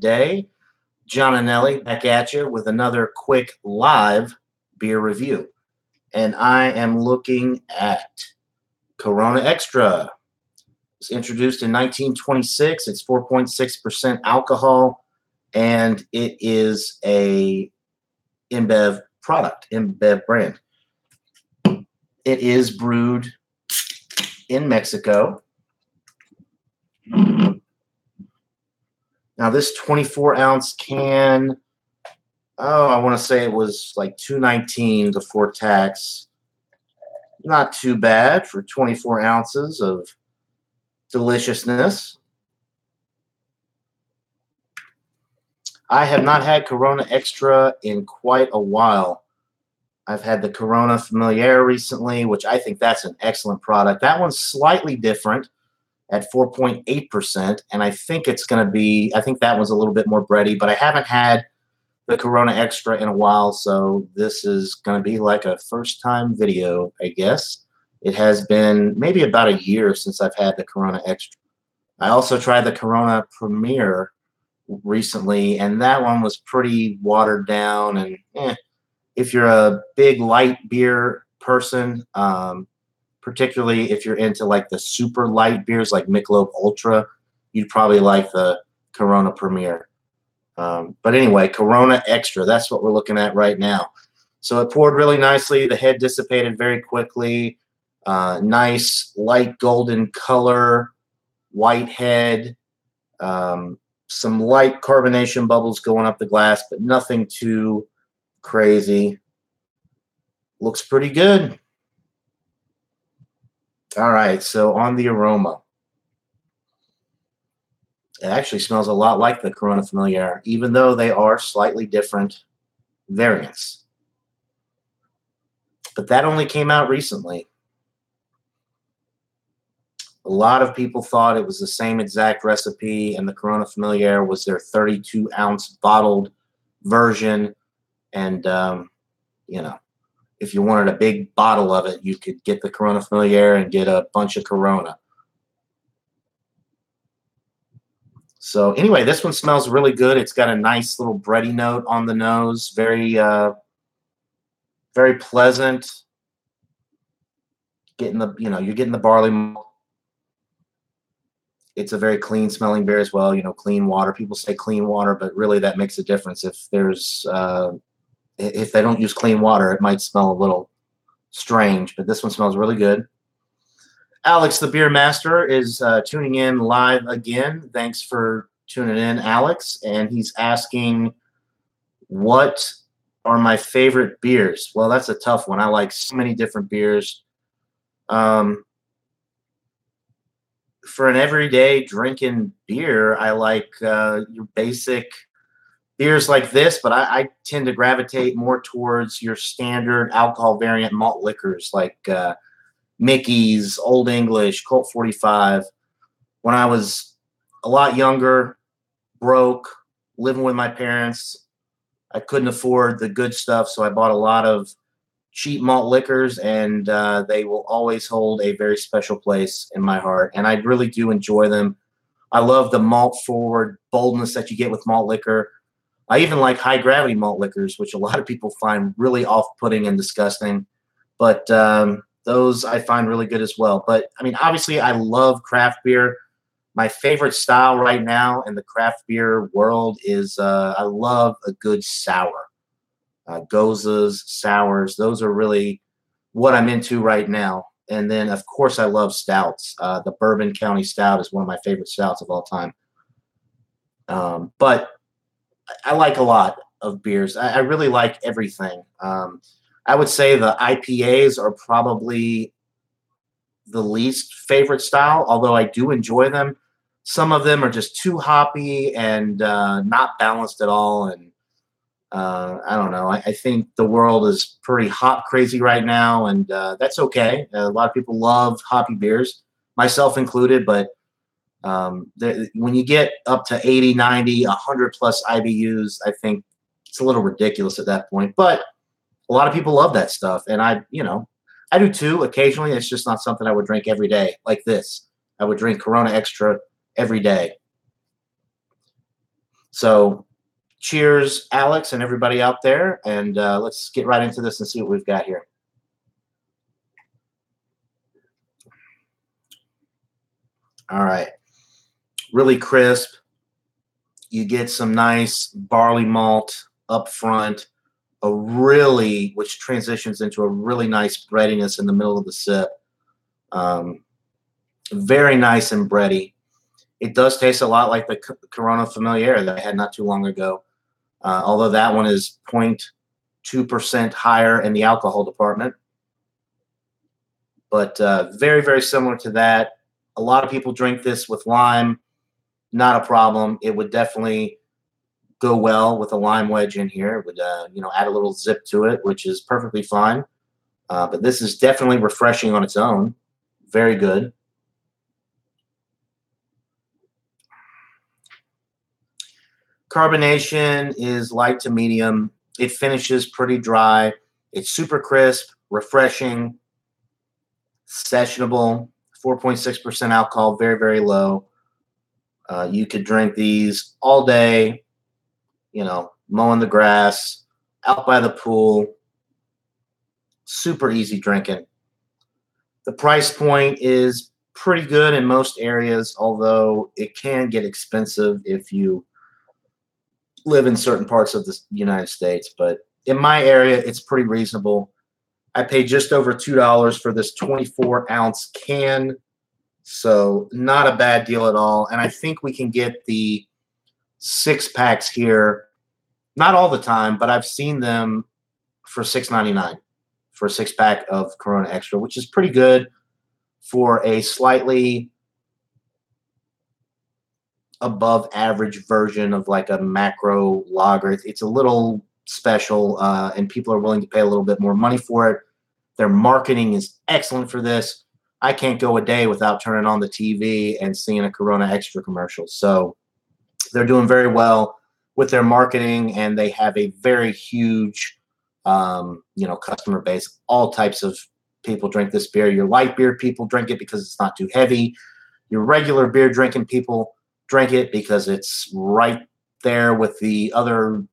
day. John and Nelly back at you with another quick live beer review. And I am looking at Corona Extra. It was introduced in 1926. It's 4.6% alcohol, and it is a InBev product, InBev brand. It is brewed in Mexico. Now this 24-ounce can, I want to say it was like $2.19 before tax. Not too bad for 24 ounces of deliciousness. I have not had Corona Extra in quite a while. I've had the Corona Familiar recently, which I think that's an excellent product. That one's slightly different at 4.8%, and I think it's going to be, I think that one's a little bit more bready, but I haven't had the Corona Extra in a while, so this is going to be like a first-time video, I guess. It has been maybe about a year since I've had the Corona Extra. I also tried the Corona Premier recently, and that one was pretty watered down, and if you're a big light beer person, particularly if you're into like the super light beers like Michelob Ultra, you'd probably like the Corona Premier. But anyway, Corona Extra, that's what we're looking at right now. So it poured really nicely. The head dissipated very quickly. Nice light golden color, white head. Some light carbonation bubbles going up the glass, but nothing too crazy. Looks pretty good. All right, so on the aroma. It actually smells a lot like the Corona Familiar, even though they are slightly different variants. But that only came out recently. A lot of people thought it was the same exact recipe, and the Corona Familiar was their 32-ounce bottled version. And, you know, if you wanted a big bottle of it, you could get the Corona Familiar and get a bunch of Corona. So anyway, this one smells really good. It's got a nice little bready note on the nose. Very, very pleasant. Getting the, you're getting the barley malt. It's a very clean smelling beer as well. Clean water. People say clean water, but really that makes a difference. If there's, if they don't use clean water, it might smell a little strange, but this one smells really good. Alex, the beer master, is tuning in live again. Thanks for tuning in, Alex. And he's asking, what are my favorite beers? Well, that's a tough one. I like so many different beers. For an everyday drinking beer, I like your basic beers like this, but I tend to gravitate more towards your standard alcohol variant malt liquors like Mickey's, Old English, Colt 45. When I was a lot younger, broke, living with my parents, I couldn't afford the good stuff, so I bought a lot of cheap malt liquors, and they will always hold a very special place in my heart, and I really do enjoy them. I love the malt-forward boldness that you get with malt liquor. I even like high-gravity malt liquors, which a lot of people find really off-putting and disgusting. But those I find really good as well. But, I mean, obviously I love craft beer. My favorite style right now in the craft beer world is I love a good sour. Gozas, sours, those are really what I'm into right now. And then, of course, I love stouts. The Bourbon County Stout is one of my favorite stouts of all time. But I like a lot of beers. I really like everything. I would say the IPAs are probably the least favorite style, although I do enjoy them. Some of them are just too hoppy and not balanced at all. And I don't know. I think the world is pretty hop crazy right now, and that's okay. A lot of people love hoppy beers, myself included, but when you get up to 80, 90, 100 plus IBUs, I think it's a little ridiculous at that point. But a lot of people love that stuff, and I do too. Occasionally, it's just not something I would drink every day like this. I would drink Corona Extra every day. So cheers, Alex and everybody out there. And let's get right into this and see what we've got here. All right. Really crisp. You get some nice barley malt up front, which transitions into a really nice breadiness in the middle of the sip. Very nice and bready. It does taste a lot like the Corona Familiar that I had not too long ago, although that one is 0.2% higher in the alcohol department. But very, very similar to that. A lot of people drink this with lime. Not a problem. It would definitely go well with a lime wedge in here. It would, add a little zip to it, which is perfectly fine. But this is definitely refreshing on its own. Very good. Carbonation is light to medium. It finishes pretty dry. It's super crisp, refreshing, sessionable, 4.6% alcohol, very, very low. You could drink these all day, mowing the grass, out by the pool. Super easy drinking. The price point is pretty good in most areas, although it can get expensive if you live in certain parts of the United States. But in my area, it's pretty reasonable. I paid just over $2 for this 24-ounce can. So not a bad deal at all. And I think we can get the 6-packs here, not all the time, but I've seen them for $6.99 for a 6-pack of Corona Extra, which is pretty good for a slightly above average version of like a macro lager. It's a little special, and people are willing to pay a little bit more money for it. Their marketing is excellent for this. I can't go a day without turning on the TV and seeing a Corona Extra commercial. So they're doing very well with their marketing, and they have a very huge, customer base. All types of people drink this beer. Your light beer people drink it because it's not too heavy. Your regular beer drinking people drink it because it's right there with the other,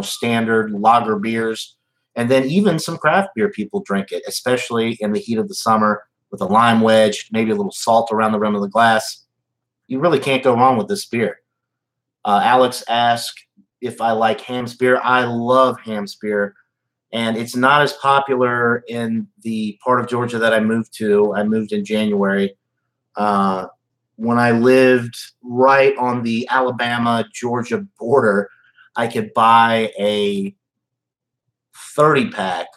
standard lager beers. And then even some craft beer people drink it, especially in the heat of the summer with a lime wedge, maybe a little salt around the rim of the glass. You really can't go wrong with this beer. Alex asked if I like Hamm's beer. I love Hamm's beer, and it's not as popular in the part of Georgia that I moved to. I moved in January. When I lived right on the Alabama-Georgia border, I could buy a 30-pack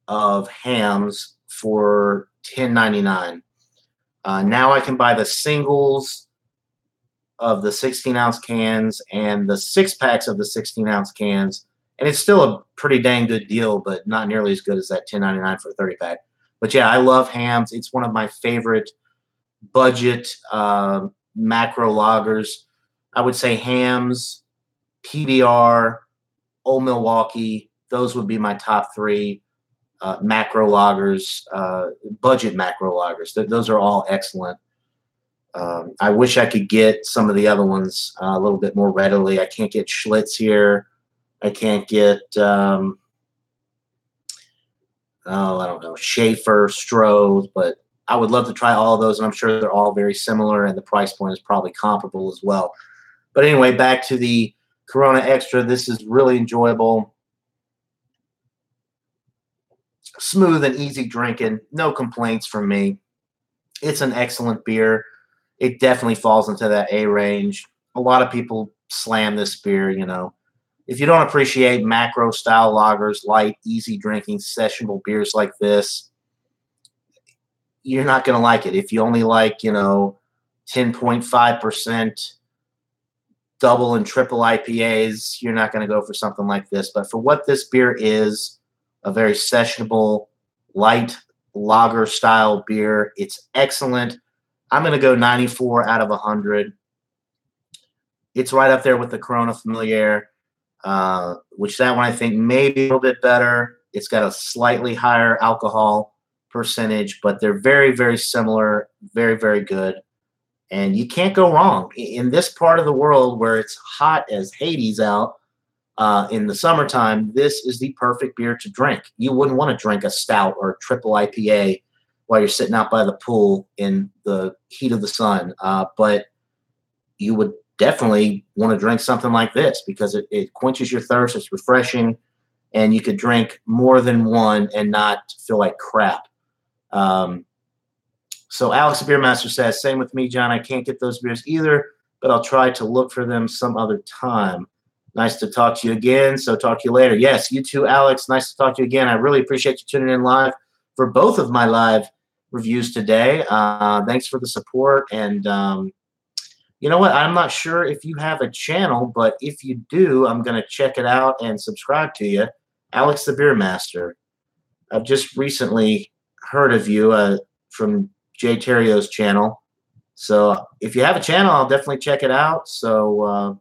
of Hamm's for $10.99. Now I can buy the singles of the 16-ounce cans and the 6-packs of the 16-ounce cans, and it's still a pretty dang good deal, but not nearly as good as that $10.99 for a 30-pack. But yeah, I love Hamm's. It's one of my favorite budget macro lagers. I would say Hamm's, PBR, Old Milwaukee. Those would be my top 3 macro lagers, budget macro lagers. Those are all excellent. I wish I could get some of the other ones a little bit more readily. I can't get Schlitz here. I can't get, I don't know, Schaefer, Stroh, but I would love to try all of those, and I'm sure they're all very similar, and the price point is probably comparable as well. But anyway, back to the Corona Extra. This is really enjoyable. Smooth and easy drinking. No complaints from me. It's an excellent beer. It definitely falls into that A range. A lot of people slam this beer, If you don't appreciate macro-style lagers, light, easy drinking, sessionable beers like this, you're not going to like it. If you only like, 10.5% double and triple IPAs, you're not going to go for something like this. But for what this beer is, a very sessionable, light lager style beer, it's excellent. I'm going to go 94 out of 100. It's right up there with the Corona Familiar, which that one I think may be a little bit better. It's got a slightly higher alcohol percentage, but they're very, very similar, very, very good. And you can't go wrong. In this part of the world where it's hot as Hades out in the summertime, this is the perfect beer to drink. You wouldn't want to drink a stout or a triple IPA while you're sitting out by the pool in the heat of the sun. But you would definitely want to drink something like this because it quenches your thirst. It's refreshing, and you could drink more than one and not feel like crap. So Alex the Beer Master says, same with me, John. I can't get those beers either, but I'll try to look for them some other time. Nice to talk to you again. So talk to you later. Yes, you too, Alex. Nice to talk to you again. I really appreciate you tuning in live for both of my live reviews today. Thanks for the support. And you know what? I'm not sure if you have a channel, but if you do, I'm going to check it out and subscribe to you. Alex the Beer Master. I've just recently heard of you from Jay Terrio's channel. So if you have a channel, I'll definitely check it out. So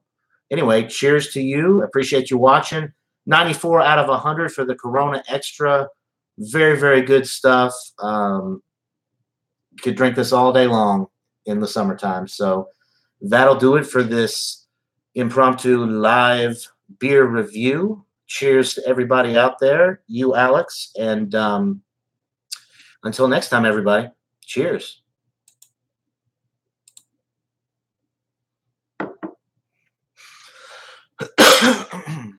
anyway, cheers to you. Appreciate you watching. 94 out of 100 for the Corona Extra. Very, very good stuff. You could drink this all day long in the summertime. So that'll do it for this impromptu live beer review. Cheers to everybody out there. You, Alex. And until next time, everybody. Cheers.